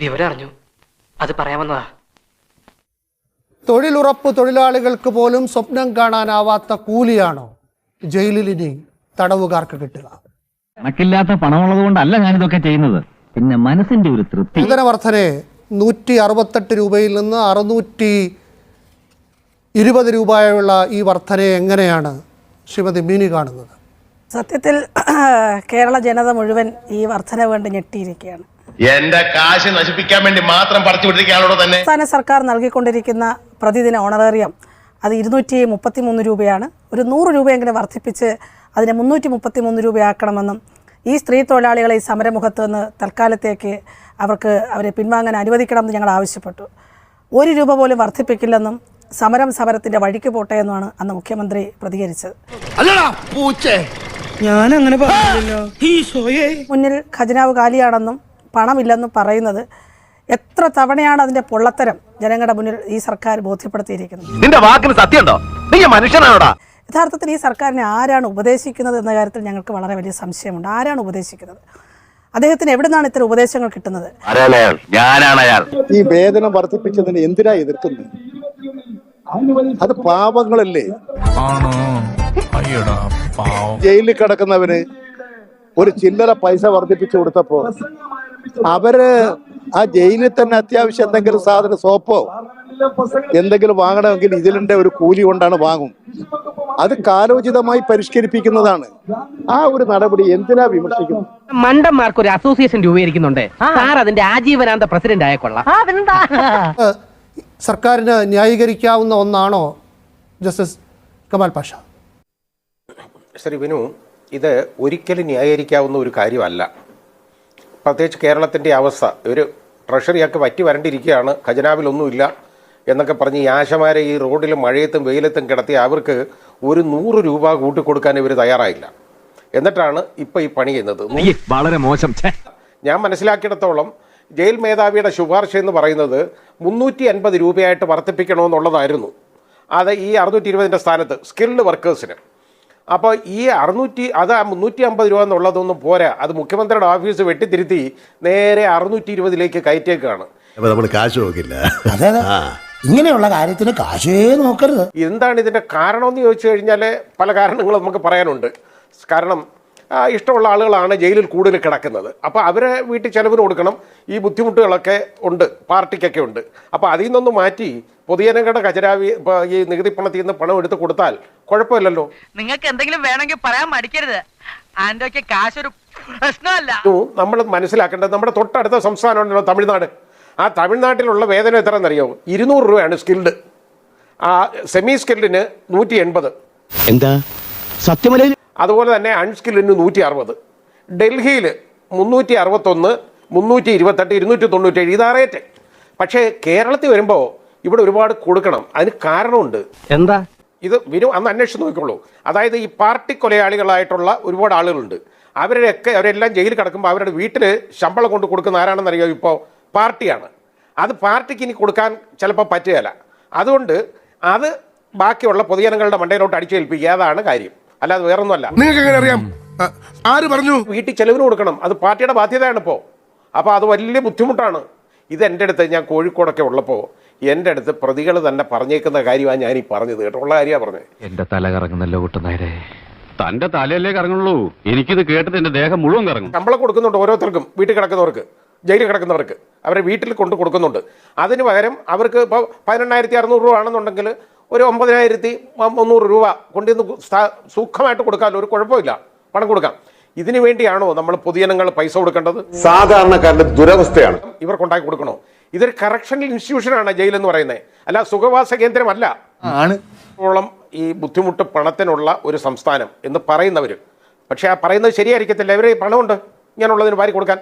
വിവരം അറിഞ്ഞു, അത് പറയാമെന്നതാ. തൊഴിലുറപ്പ് തൊഴിലാളികൾക്ക് പോലും സ്വപ്നം കാണാനാവാത്ത കൂലിയാണോ ജയിലിൽ ഇനി തടവുകാർക്ക് കിട്ടുക? കണക്കില്ലാത്ത പണമുള്ളത് കൊണ്ടല്ല ഞാനിതൊക്കെ ചെയ്യുന്നത്, പിന്നെ മനസ്സിന്റെ ഒരു തൃപ്തി. ഇന്ധന വർധന 168 രൂപയിൽ നിന്ന് 620 രൂപയുള്ള ഈ വർധനയെ എങ്ങനെയാണ് ശ്രീമതി മീനി കാണുന്നത്? സത്യത്തിൽ കേരള ജനത മുഴുവൻ ഈ വർധന വേണ്ടി ഞെട്ടിയിരിക്കുകയാണ്. എന്റെ കാശ് നശിപ്പിക്കാൻ വേണ്ടി മാത്രം പറിച്ചുവിട്ടിരിക്കുകയാണോ തന്നെ. സംസ്ഥാന സർക്കാർ നൽകിക്കൊണ്ടിരിക്കുന്ന പ്രതിദിന ഓണറേറിയം അത് 233 രൂപയാണ്. ഒരു 100 രൂപയെങ്കിലും വർദ്ധിപ്പിച്ച് അതിനെ 333 രൂപയാക്കണമെന്നും ഈ സ്ത്രീ തൊഴിലാളികളെ ഈ സമരമുഖത്ത് നിന്ന് തൽക്കാലത്തേക്ക് അവരെ പിൻവാങ്ങാൻ അനുവദിക്കണമെന്ന് ഞങ്ങൾ ആവശ്യപ്പെട്ടു. 1 രൂപ പോലും വർദ്ധിപ്പിക്കില്ലെന്നും സമരത്തിൻ്റെ വഴിക്ക് പോട്ടെ എന്നുമാണ് അന്ന് മുഖ്യമന്ത്രി പ്രതികരിച്ചത്. മുന്നിൽ ഖജനാവ് കാലിയാണെന്നും പണമില്ലെന്നും പറയുന്നത് എത്ര തവണയാണ് അതിന്റെ പൊള്ളത്തരം ജനങ്ങളുടെ മുന്നിൽ ഈ സർക്കാർ ബോധ്യപ്പെടുത്തിയിരിക്കുന്നത്. യഥാർത്ഥത്തിൽ ഈ സർക്കാരിനെ ആരാണ് ഉപദേശിക്കുന്നത് എന്ന കാര്യത്തിൽ ഞങ്ങൾക്ക് വളരെ വലിയ സംശയമുണ്ട്. ആരാണ് ഉപദേശിക്കുന്നത്? അദ്ദേഹത്തിന് എവിടെ നിന്നാണ് ഇത്തരം ഉപദേശങ്ങൾ കിട്ടുന്നത്? ഈ വേതനം വർദ്ധിപ്പിച്ചതിന് എന്തിനാ എതിർക്കുന്നത്? അത് പാവങ്ങളല്ലേ. ജയിലിൽ കിടക്കുന്നവന് ഒരു ചില്ലറ പൈസ വർദ്ധിപ്പിച്ചു കൊടുത്തപ്പോ അവര് ആ ജയിലിൽ തന്നെ അത്യാവശ്യം എന്തെങ്കിലും സാധനം, സോപ്പോ എന്തെങ്കിലും വാങ്ങണമെങ്കിൽ ഇതിലിന്റെ ഒരു കൂലി കൊണ്ടാണ് വാങ്ങും. അത് കാലോചിതമായി പരിഷ്കരിപ്പിക്കുന്നതാണ്. ആ ഒരു നടപടി എന്തിനാ വിമർശിക്കുന്നത്? മണ്ടന്മാർക്ക് ഒരു അസോസിയേഷൻ രൂപീകരിക്കുന്നുണ്ട് സാർ, അതിന്റെ ആജീവനാന്ത പ്രസിഡന്റ് ആയ കൊള്ളാം. സർക്കാരിന് ന്യായീകരിക്കാവുന്ന ഒന്നാണോ ജസ്റ്റിസ് കമാൽ പാഷ? ശ്രീ വിനു, ഇത് ഒരിക്കലും ന്യായീകരിക്കാവുന്ന ഒരു കാര്യമല്ല. പ്രത്യേകിച്ച് കേരളത്തിൻ്റെ അവസ്ഥ, ഒരു ട്രഷറിയൊക്കെ വറ്റി വരണ്ടിരിക്കുകയാണ്, ഖജനാവിലൊന്നുമില്ല എന്നൊക്കെ പറഞ്ഞ് ഈ ആശമാരെ ഈ റോഡിലും മഴയത്തും വെയിലത്തും കിടത്തി അവർക്ക് ഒരു 100 രൂപ കൂട്ടിക്കൊടുക്കാൻ ഇവർ തയ്യാറായില്ല. എന്നിട്ടാണ് ഇപ്പോൾ ഈ പണി ചെയ്യുന്നത്. വളരെ മോശം. ഞാൻ മനസ്സിലാക്കിയിടത്തോളം ജയിൽ മേധാവിയുടെ ശുപാർശ എന്ന് പറയുന്നത് 350 രൂപയായിട്ട് വർദ്ധിപ്പിക്കണമെന്നുള്ളതായിരുന്നു. അത് ഈ 620 സ്ഥാനത്ത് സ്കിൽഡ് വർക്കേഴ്സിന്. അപ്പോൾ ഈ 350 രൂപ എന്നുള്ളതൊന്നും പോരാ, അത് മുഖ്യമന്ത്രിയുടെ ഓഫീസ് വെട്ടിത്തിരുത്തി നേരെ 620 കയറ്റേക്കാണ്. ഇങ്ങനെയുള്ള കാര്യത്തിന് കാശേ നോക്കരുത്. എന്താണ് ഇതിന്റെ കാരണമെന്ന് ചോദിച്ചു കഴിഞ്ഞാൽ പല കാരണങ്ങൾ നമുക്ക് പറയാനുണ്ട്. കാരണം ഇഷ്ടമുള്ള ആളുകളാണ് ജയിലിൽ കൂടുതൽ കിടക്കുന്നത്. അപ്പോൾ അവരെ വീട്ടിൽ ചെലവിന് കൊടുക്കണം. ഈ ബുദ്ധിമുട്ടുകളൊക്കെ ഉണ്ട്, പാർട്ടിക്കൊക്കെ ഉണ്ട്. അപ്പോൾ അതിൽ നിന്നൊന്ന് മാറ്റി പൊതുജനങ്ങളുടെ ഖജനാവി ഈ നികുതി പണത്തിൽ നിന്ന് പണം എടുത്ത് കൊടുത്താൽ കുഴപ്പമില്ലല്ലോ. നിങ്ങൾക്ക് എന്തെങ്കിലും വേണമെങ്കിൽ പറയാൻ മടിക്കരുത്, ആന്റോയ്ക്ക് കാശൊരു പ്രശ്നമല്ല. നമ്മൾ മനസ്സിലാക്കേണ്ടത് നമ്മുടെ തൊട്ടടുത്ത സംസ്ഥാനമാണല്ലോ തമിഴ്നാട്. ആ തമിഴ്നാട്ടിലുള്ള വേതനം എത്രയെന്നറിയോ? 200 രൂപയാണ് സ്കിൽഡ്. ആ സെമി സ്കിൽഡിന് 180. എന്താ സത്യമല്ല? അതുപോലെ തന്നെ അൺസ്കിൽഡിന് 160. ഡൽഹിയിൽ 361, 328, 297 ഇതാ റേറ്റ്. പക്ഷേ കേരളത്തിൽ വരുമ്പോൾ ഇവിടെ ഒരുപാട് കൊടുക്കണം. അതിന് കാരണമുണ്ട്. എന്താ? ഇത് അന്ന് അന്വേഷിച്ച് നോക്കിക്കോളൂ. അതായത് ഈ പാർട്ടി കൊലയാളികളായിട്ടുള്ള ഒരുപാട് ആളുകളുണ്ട്. അവരെല്ലാം ജയിലിൽ കിടക്കുമ്പോൾ അവരുടെ വീട്ടിൽ ശമ്പളം കൊണ്ട് കൊടുക്കുന്ന ആരാണെന്നറിയോ? ഇപ്പോൾ പാർട്ടിയാണ്. അത് പാർട്ടിക്ക് ഇനി കൊടുക്കാൻ ചിലപ്പോൾ പറ്റുകയില്ല. അതുകൊണ്ട് അത് ബാക്കിയുള്ള പൊതുജനങ്ങളുടെ മണ്ടയിലോട്ട് അടിച്ചേൽപ്പിക്കുക. അതാണ് കാര്യം, അല്ലാതെ വേറൊന്നുമല്ല. നിങ്ങൾക്ക് എങ്ങനെ അറിയാം? ആര് പറഞ്ഞു? വീട്ടിൽ ചെലവിന് കൊടുക്കണം, അത് പാർട്ടിയുടെ ബാധ്യതയാണ് ഇപ്പോൾ. അപ്പോൾ അത് വലിയ ബുദ്ധിമുട്ടാണ്. ഇത് എൻ്റെ അടുത്ത്, ഞാൻ കോഴിക്കോടൊക്കെ ഉള്ളപ്പോൾ എൻ്റെ അടുത്ത് പ്രതികൾ തന്നെ പറഞ്ഞേക്കുന്ന കാര്യമാണ് ഞാൻ ഈ പറഞ്ഞത്. കേട്ടുള്ള കാര്യമാണ് പറഞ്ഞത്. എന്റെ തല കറങ്ങുന്നല്ലോ കൂട്ടുന്നേരെ. തന്റെ തലയല്ലേ കറങ്ങുള്ളൂ, എനിക്കിത് കേട്ടിട്ട് എന്റെ ദേഹം മുഴുവൻ കറങ്ങും. ശമ്പളം കൊടുക്കുന്നുണ്ട് ഓരോരുത്തർക്കും, വീട്ടിൽ കിടക്കുന്നവർക്ക്, ജയിലിൽ കിടക്കുന്നവർക്ക് അവരെ വീട്ടിൽ കൊണ്ട് കൊടുക്കുന്നുണ്ട്. അതിന് പകരം അവർക്ക് ഇപ്പോൾ 18,600 രൂപ ആണെന്നുണ്ടെങ്കിൽ ഒരു 9,300 രൂപ കൊണ്ടുവന്ന് സുഖമായിട്ട് കൊടുക്കാമല്ലോ, ഒരു കുഴപ്പമില്ല, പണം കൊടുക്കാം. ഇതിനു വേണ്ടിയാണോ നമ്മൾ പൊതുജനങ്ങൾ പൈസ കൊടുക്കേണ്ടത്? സാധാരണക്കാരുടെ ദുരവസ്ഥയാണ്. ഇവർക്കുണ്ടാക്കി കൊടുക്കണോ? ഇതൊരു കറക്ഷണൽ ഇൻസ്റ്റിറ്റ്യൂഷനാണ് ജയിൽ എന്ന് പറയുന്നത്, അല്ല സുഖവാസ കേന്ദ്രമല്ല. ഈ ബുദ്ധിമുട്ട് പണത്തിനുള്ള ഒരു സംസ്ഥാനം എന്ന് പറയുന്നവർ, പക്ഷെ ആ പറയുന്നത് ശരിയായിരിക്കത്തില്ല. ഇവർ പണമുണ്ട് ഇങ്ങനെയുള്ളതിന് വാരി കൊടുക്കാൻ.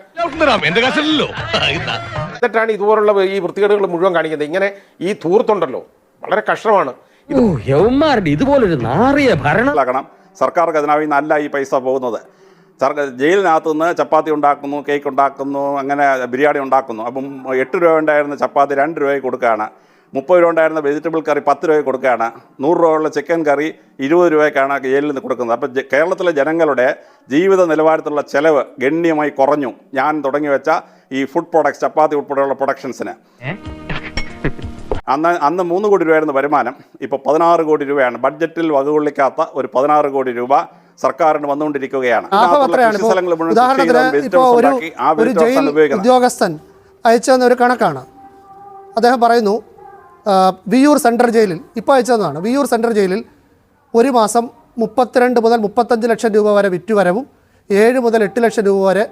എന്നിട്ടാണ് ഇതുപോലുള്ള ഈ വൃത്തികേടുകൾ മുഴുവൻ കാണിക്കുന്നത്. ഇങ്ങനെ ഈ ധൂർത്തുണ്ടല്ലോ, വളരെ കഷ്ടമാണ്. ഇതുപോലൊരു നാറിയ ഭരണം. സർക്കാർ ഖജനാവിൽ നിന്നല്ല ഈ പൈസ പോകുന്നത്. ജയിലിനകത്തു നിന്ന് ചപ്പാത്തി ഉണ്ടാക്കുന്നു, കേക്ക് ഉണ്ടാക്കുന്നു, അങ്ങനെ ബിരിയാണി ഉണ്ടാക്കുന്നു. അപ്പം 8 രൂപ ഉണ്ടായിരുന്ന ചപ്പാത്തി 2 രൂപയ്ക്ക് കൊടുക്കുകയാണ്. 30 രൂപ ഉണ്ടായിരുന്ന വെജിറ്റബിൾ കറി 10 രൂപയ്ക്ക് കൊടുക്കുകയാണ്. 100 രൂപയുള്ള ചിക്കൻ കറി 20 രൂപയ്ക്കാണ് ജയിലിൽ നിന്ന് കൊടുക്കുന്നത്. അപ്പോൾ കേരളത്തിലെ ജനങ്ങളുടെ ജീവിത നിലവാരത്തിലുള്ള ചെലവ് ഗണ്യമായി കുറഞ്ഞു. ഞാൻ തുടങ്ങി വെച്ച ഈ ഫുഡ് പ്രൊഡക്ട്സ്, ചപ്പാത്തി ഉൾപ്പെടെയുള്ള പ്രൊഡക്ഷൻസിന്. അന്ന് 3 കോടി രൂപയായിരുന്നു വരുമാനം. ഇപ്പോൾ 16 കോടി രൂപയാണ്. ബഡ്ജറ്റിൽ വകകൊള്ളിക്കാത്ത ഒരു 16 കോടി രൂപ സർക്കാരിന് വന്നുകൊണ്ടിരിക്കുകയാണ്. ഒരു ജയിൽ ഉദ്യോഗസ്ഥൻ അയച്ചെന്ന ഒരു കണക്കാണ്. അദ്ദേഹം പറയുന്നു, വിയ്യൂർ സെൻട്രൽ ജയിലിൽ ഇപ്പോൾ അയച്ചതാണ്. വിയ്യൂർ സെൻട്രൽ ജയിലിൽ ഒരു മാസം 32 മുതൽ 35 ലക്ഷം രൂപ വരെ വിറ്റുവരവും 7 മുതൽ 8 ലക്ഷം രൂപ വരെ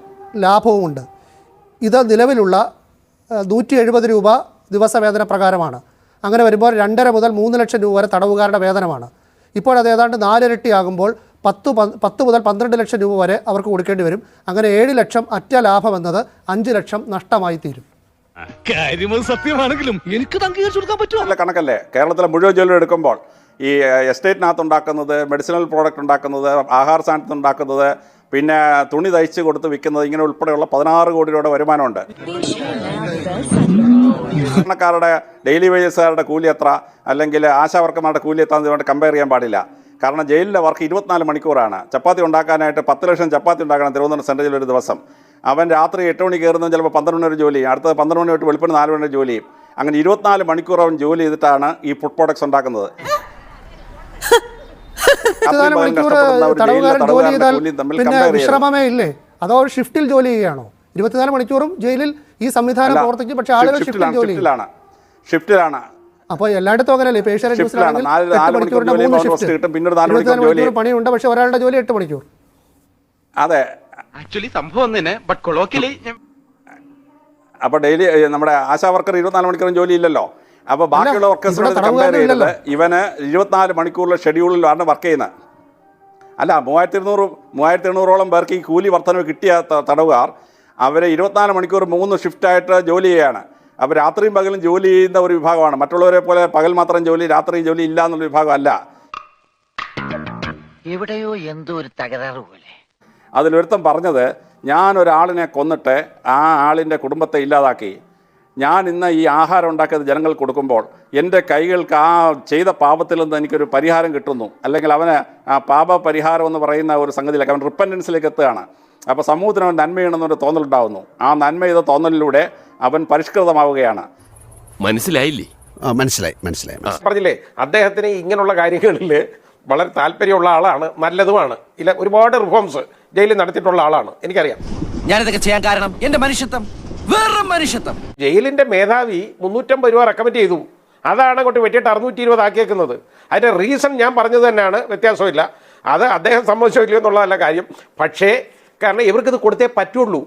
ലാഭവുമുണ്ട്. ഇത് നിലവിലുള്ള 170 രൂപ ദിവസവേതന പ്രകാരമാണ്. അങ്ങനെ വരുമ്പോൾ 2.5 മുതൽ 3 ലക്ഷം രൂപ വരെ തടവുകാരുടെ വേതനമാണ്. ഇപ്പോൾ അത് ഏതാണ്ട് 4 ഇരട്ടി ആകുമ്പോൾ 10 മുതൽ 12 ലക്ഷം രൂപ വരെ അവർക്ക് കൊടുക്കേണ്ടി വരും. അങ്ങനെ 7 ലക്ഷം അറ്റ ലാഭം എന്നത് 5 ലക്ഷം നഷ്ടമായി തീരും. സത്യമാണെങ്കിലും എനിക്ക് അംഗീകരിച്ചു കൊടുക്കാൻ പറ്റുമോ? കണക്കല്ലേ കേരളത്തിലെ മുഴുവൻ ജയിലും എടുക്കുമ്പോൾ ഈ എസ്റ്റേറ്റിനകത്ത് ഉണ്ടാക്കുന്നത്, മെഡിസിനൽ പ്രോഡക്റ്റ് ഉണ്ടാക്കുന്നത്, ആഹാര സാധനത്തിൽ ഉണ്ടാക്കുന്നത്, പിന്നെ തുണി തയ്ച്ച് കൊടുത്ത് വിൽക്കുന്നത്, ഇങ്ങനെ ഉൾപ്പെടെയുള്ള 16 കോടി രൂപയുടെ വരുമാനമുണ്ട്. സാധാരണക്കാരുടെ ഡെയിലി വേജസുകാരുടെ കൂലി എത്ര, അല്ലെങ്കിൽ ആശാവർക്കന്മാരുടെ കൂലി എത്ര എന്ന് കമ്പയർ ചെയ്യാൻ പാടില്ല. കാരണം ജയിലിലെ വർക്ക് 24 മണിക്കൂറാണ്. ചപ്പാത്തി ഉണ്ടാക്കാനായിട്ട് 10 ലക്ഷം ചപ്പാത്തി ഉണ്ടാക്കണം തിരുവനന്തപുരം സെൻട്രൽ ജയിലിൽ ഒരു ദിവസം. അവൻ രാത്രി 8 മണി കയറുന്നത് ചിലപ്പോൾ 12 മണി വരെ ജോലി ചെയ്യും. അടുത്തത് 12 മണി തൊട്ട് വെളുപ്പിന് 4 മണി വരെ ജോലി ചെയ്യും. അങ്ങനെ 24 മണിക്കൂർ അവൻ ജോലി ചെയ്തിട്ടാണ് ഈ ഫുഡ് പ്രോഡക്ട്സ് ഉണ്ടാക്കുന്നത്. പിന്നെ വിശ്രമമേ ഇല്ലേ? അതോ ഷിഫ്റ്റിൽ ജോലി ചെയ്യുകയാണോ? 24 മണിക്കൂറും ജയിലിൽ ഈ സംവിധാനം പ്രവർത്തിക്കും. പക്ഷേ ആളുകൾ ഷിഫ്റ്റിലാണ്. അപ്പോൾ എല്ലായിടത്തും അങ്ങനെയല്ലേ? പേഷ്യന്റ് ന്യൂസിലാണെങ്കിൽ 8 മണിക്കൂറിന്റെ 3 ഷിഫ്റ്റ്, 24 മണിക്കൂർ പണിയുണ്ട്. പക്ഷെ ഒരാളുടെ ജോലി 8 മണിക്കൂർ. അതെ, ആക്ച്വലി സംഭവം തന്നെ, ബട്ട് കൊളോക്കിയലി. അപ്പോൾ ഡെയിലി നമ്മുടെ ആശാ വർക്കർ 24 മണിക്കൂറും ജോലി ഇല്ലല്ലോ. അപ്പോൾ ബാക്കിയുള്ള വർക്കേഴ്സിനോട് കമ്പയർ ചെയ്തത് ഇവന് 24 മണിക്കൂറിലെ ഷെഡ്യൂളിലാണ് വർക്ക് ചെയ്യുന്നത്. അല്ല, 3200ഓളം പേർക്ക് ഈ കൂലി വർധനവ് കിട്ടിയ തടവുകാർ അവരെ 24 മണിക്കൂർ 3 ഷിഫ്റ്റായിട്ട് ജോലി ചെയ്യുകയാണ്. അപ്പോൾ രാത്രിയും പകലും ജോലി ചെയ്യുന്ന ഒരു വിഭാഗമാണ്. മറ്റുള്ളവരെ പോലെ പകൽ മാത്രം ജോലി, രാത്രി ജോലി ഇല്ല എന്നുള്ള വിഭാഗം അല്ല. എവിടെയോ എന്തോ ഒരു തകരാറ് പോലെ. അതിലൊരുത്തം പറഞ്ഞത്, ഞാൻ ഒരാളിനെ കൊന്നിട്ട് ആ ആളിൻ്റെ കുടുംബത്തെ ഇല്ലാതാക്കി, ഞാൻ ഇന്ന് ഈ ആഹാരം ഉണ്ടാക്കിയത് ജനങ്ങൾക്ക് കൊടുക്കുമ്പോൾ എൻ്റെ കൈകൾക്ക് ആ ചെയ്ത പാപത്തിൽ നിന്ന് എനിക്കൊരു പരിഹാരം കിട്ടുന്നു, അല്ലെങ്കിൽ അവന് ആ പാപ പരിഹാരം എന്ന് പറയുന്ന ഒരു സംഗതിയിലേക്ക് അവൻ റിപ്പൻറ്റൻസിലേക്ക് എത്തുകയാണ്. അപ്പോൾ സമൂഹത്തിന് അവൻ നന്മ ചെയ്യണമെന്നൊരു തോന്നലുണ്ടാകുന്നു. ആ നന്മ ചെയ്ത തോന്നലിലൂടെ അവൻ പരിഷ്കൃതമാവുകയാണ്. മനസ്സിലായില്ലേ? മനസ്സിലായി. പറഞ്ഞില്ലേ, അദ്ദേഹത്തിന് ഇങ്ങനെയുള്ള കാര്യങ്ങളിൽ വളരെ താല്പര്യമുള്ള ആളാണ്, നല്ലതുമാണ്. ഇല്ല, ഒരുപാട് റിഫോംസ് ജയിലിൽ നടത്തിയിട്ടുള്ള ആളാണ്, എനിക്കറിയാം. ഞാനിതൊക്കെ ചെയ്യാൻ കാരണം എന്റെ മനുഷ്യത്വം, വേറെ മനുഷ്യത്വം. ജയിലിന്റെ മേധാവി 350 രൂപ റെക്കമെൻഡ് ചെയ്തു. അതാണ് അങ്ങോട്ട് വെട്ടിയിട്ട് 620 ആക്കിയേക്കുന്നത്. അതിന്റെ റീസൺ ഞാൻ പറഞ്ഞത് തന്നെയാണ്, വ്യത്യാസമില്ല. അത് അദ്ദേഹം സമ്മതിച്ചോ ഇല്ലയോ എന്നുള്ളതല്ല കാര്യം. പക്ഷേ കാരണം ഇവർക്കിത് കൊടുത്തേ പറ്റുള്ളൂ.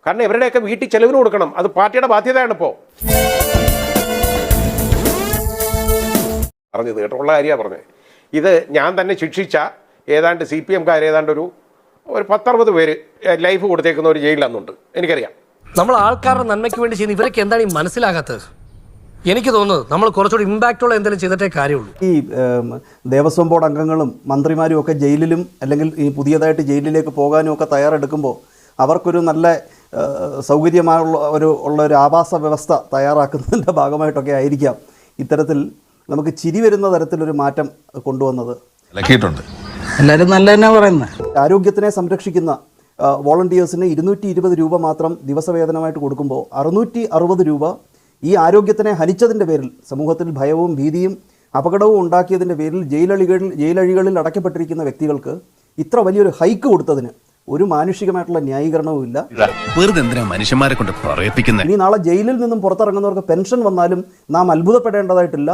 കാരണം ഇവരുടെയൊക്കെ വീട്ടിൽ ചെലവിന് കൊടുക്കണം. അത് പാർട്ടിയുടെ ബാധ്യതയാണ്. ഇപ്പോൾ പറഞ്ഞത് കേട്ടുള്ള കാര്യമാണ് പറഞ്ഞത്. ഇത് ഞാൻ തന്നെ ശിക്ഷിച്ച ഏതാണ്ട് CPM-കാർ ഏതാണ്ട് ഒരു 10-60 പേര് ലൈഫ് കൊടുത്തേക്കുന്ന ഒരു ജയിലിൽ അന്നുണ്ട്, എനിക്കറിയാം. നമ്മൾ ആൾക്കാരുടെ നന്മയ്ക്ക് വേണ്ടി ചെയ്യുന്ന ഇവരൊക്കെ എന്താണ് ഈ മനസ്സിലാകാത്തത്? എനിക്ക് തോന്നുന്നത് നമ്മൾ കുറച്ചുകൂടി ഇമ്പാക്റ്റുള്ള എന്തെങ്കിലും ചെയ്തിട്ടേ കാര്യമുള്ളൂ. ഈ ദേവസ്വം ബോർഡ് അംഗങ്ങളും മന്ത്രിമാരും ഒക്കെ ജയിലിലും അല്ലെങ്കിൽ ഈ പുതിയതായിട്ട് ജയിലിലേക്ക് പോകാനും ഒക്കെ തയ്യാറെടുക്കുമ്പോൾ അവർക്കൊരു നല്ല സൗകര്യമായുള്ള ഒരു ആവാസ വ്യവസ്ഥ തയ്യാറാക്കുന്നതിൻ്റെ ഭാഗമായിട്ടൊക്കെ ആയിരിക്കാം ഇത്തരത്തിൽ നമുക്ക് ചിരി വരുന്ന തരത്തിലൊരു മാറ്റം കൊണ്ടുവന്നത്. എല്ലാവരും നല്ല തന്നെ പറയുന്നത്. ആരോഗ്യത്തിനെ സംരക്ഷിക്കുന്ന വോളണ്ടിയേഴ്സിന് 220 രൂപ മാത്രം ദിവസവേതനമായിട്ട് കൊടുക്കുമ്പോൾ 660 രൂപ ഈ ആരോഗ്യത്തിനെ ഹനിച്ചതിൻ്റെ പേരിൽ, സമൂഹത്തിൽ ഭയവും ഭീതിയും അപകടവും ഉണ്ടാക്കിയതിൻ്റെ പേരിൽ ജയിലഴികളിൽ അടയ്ക്കപ്പെട്ടിരിക്കുന്ന വ്യക്തികൾക്ക് ഇത്ര വലിയൊരു ഹൈക്ക് കൊടുത്തതിന് ഒരു മാനുഷികമായിട്ടുള്ള ന്യായീകരണവും ഇല്ല. വെറുതെ എന്തിനാ മനുഷ്യന്മാരെ കൊണ്ട് പറയിപ്പിക്കുന്നത്? ഇനി നാളെ ജയിലിൽ നിന്നും പുറത്തിറങ്ങുന്നവർക്ക് പെൻഷൻ വന്നാലും നാം അത്ഭുതപ്പെടേണ്ടതായിട്ടില്ല.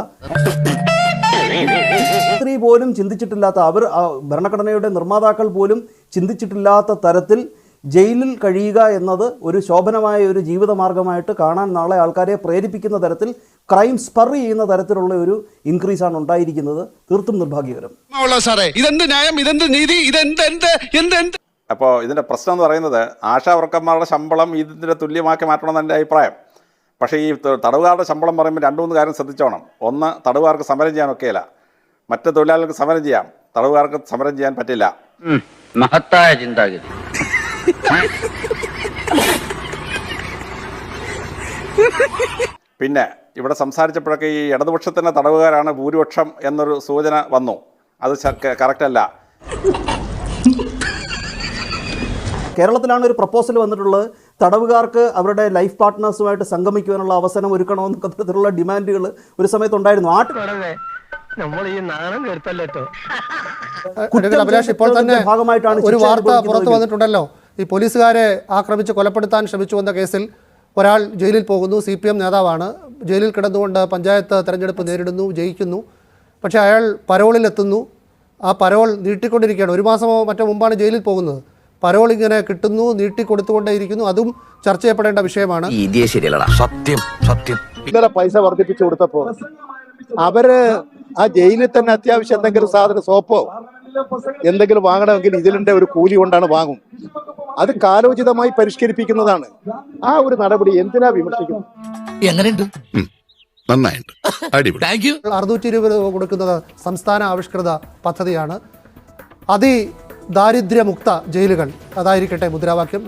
സ്ത്രീ പോലും ചിന്തിച്ചിട്ടില്ലാത്ത, അവർ ഭരണഘടനയുടെ നിർമ്മാതാക്കൾ പോലും ചിന്തിച്ചിട്ടില്ലാത്ത തരത്തിൽ ജയിലിൽ കഴിയുക എന്നത് ഒരു ശോഭനമായ ഒരു ജീവിതമാർഗമായിട്ട് കാണാൻ നാളെ ആൾക്കാരെ പ്രേരിപ്പിക്കുന്ന തരത്തിൽ, ക്രൈം സ്പർ ചെയ്യുന്ന തരത്തിലുള്ള ഒരു ഇൻക്രീസാണ് ഉണ്ടായിരിക്കുന്നത്. തീർത്തും നിർഭാഗ്യകരം. അപ്പോൾ ഇതിൻ്റെ പ്രശ്നം എന്ന് പറയുന്നത്, ആശാ വർക്കർമാരുടെ ശമ്പളം ഇതിൻ്റെ തുല്യമാക്കി മാറ്റണമെന്ന് എൻ്റെ അഭിപ്രായം. പക്ഷേ ഈ തടവുകാരുടെ ശമ്പളം പറയുമ്പോൾ 2-3 കാര്യം ശ്രദ്ധിച്ചോണം. ഒന്ന്, തടവുകാർക്ക് സമരം ചെയ്യാൻ ഒക്കെയില്ല. മറ്റ് തൊഴിലാളികൾക്ക് സമരം ചെയ്യാം, തടവുകാർക്ക് സമരം ചെയ്യാൻ പറ്റില്ല. മഹത്തായ ചിന്താഗതി. പിന്നെ ഇവിടെ സംസാരിച്ചപ്പോഴൊക്കെ ഈ ഇടതുപക്ഷത്തിൻ്റെ തടവുകാരാണ് ഭൂരിപക്ഷം എന്നൊരു സൂചന വന്നു. അത് കറക്റ്റ് അല്ല. കേരളത്തിലാണ് ഒരു പ്രപ്പോസൽ വന്നിട്ടുള്ളത്, തടവുകാർക്ക് അവരുടെ ലൈഫ് പാർട്ട്നേഴ്സുമായിട്ട് സംഗമിക്കുവാനുള്ള അവസരം ഒരുക്കണമെന്നൊക്കെ തരത്തിലുള്ള ഡിമാൻഡുകൾ ഒരു സമയത്തുണ്ടായിരുന്നു. അഭിലാഷ്, ഇപ്പോൾ തന്നെ ഒരു വാർത്ത പുറത്തു വന്നിട്ടുണ്ടല്ലോ, ഈ പോലീസുകാരെ ആക്രമിച്ച് കൊലപ്പെടുത്താൻ ശ്രമിച്ചു വന്ന കേസിൽ ഒരാൾ ജയിലിൽ പോകുന്നു. CPM നേതാവാണ്. ജയിലിൽ കിടന്നുകൊണ്ട് പഞ്ചായത്ത് തെരഞ്ഞെടുപ്പ് നേരിടുന്നു, ജയിക്കുന്നു. പക്ഷേ അയാൾ പരോളിലെത്തുന്നു. ആ പരോൾ നീട്ടിക്കൊണ്ടിരിക്കുകയാണ്. 1 മാസമോ മറ്റോ മുമ്പാണ് ജയിലിൽ പോകുന്നത്. പരോൾ ഇങ്ങനെ കിട്ടുന്നു, നീട്ടിക്കൊടുത്തുകൊണ്ടേയിരിക്കുന്നു. അതും ചർച്ച ചെയ്യപ്പെടേണ്ട വിഷയമാണ്. സത്യം സത്യം. ഇന്നലെ പൈസ വർദ്ധിപ്പിച്ചു കൊടുത്തപ്പോ അവര് ആ ജയിലിൽ തന്നെ അത്യാവശ്യം എന്തെങ്കിലും സാധനം, സോപ്പോ എന്തെങ്കിലും വാങ്ങണമെങ്കിൽ ഇതിലിന്റെ ഒരു കൂലി കൊണ്ടാണ് വാങ്ങും. അത് കാലോചിതമായി പരിഷ്കരിപ്പിക്കുന്നതാണ്. ആ ഒരു നടപടി എന്തിനാ വിമർശിക്കുന്നത്? എങ്ങനെയുണ്ട്? നന്നായിട്ട്. 620 രൂപ കൊടുക്കുന്നത് സംസ്ഥാന ആവിഷ്കൃത പദ്ധതിയാണ്. ദാരിദ്ര്യമുക്ത ജയിലുകൾ, അതായിരിക്കട്ടെ മുദ്രാവാക്യം.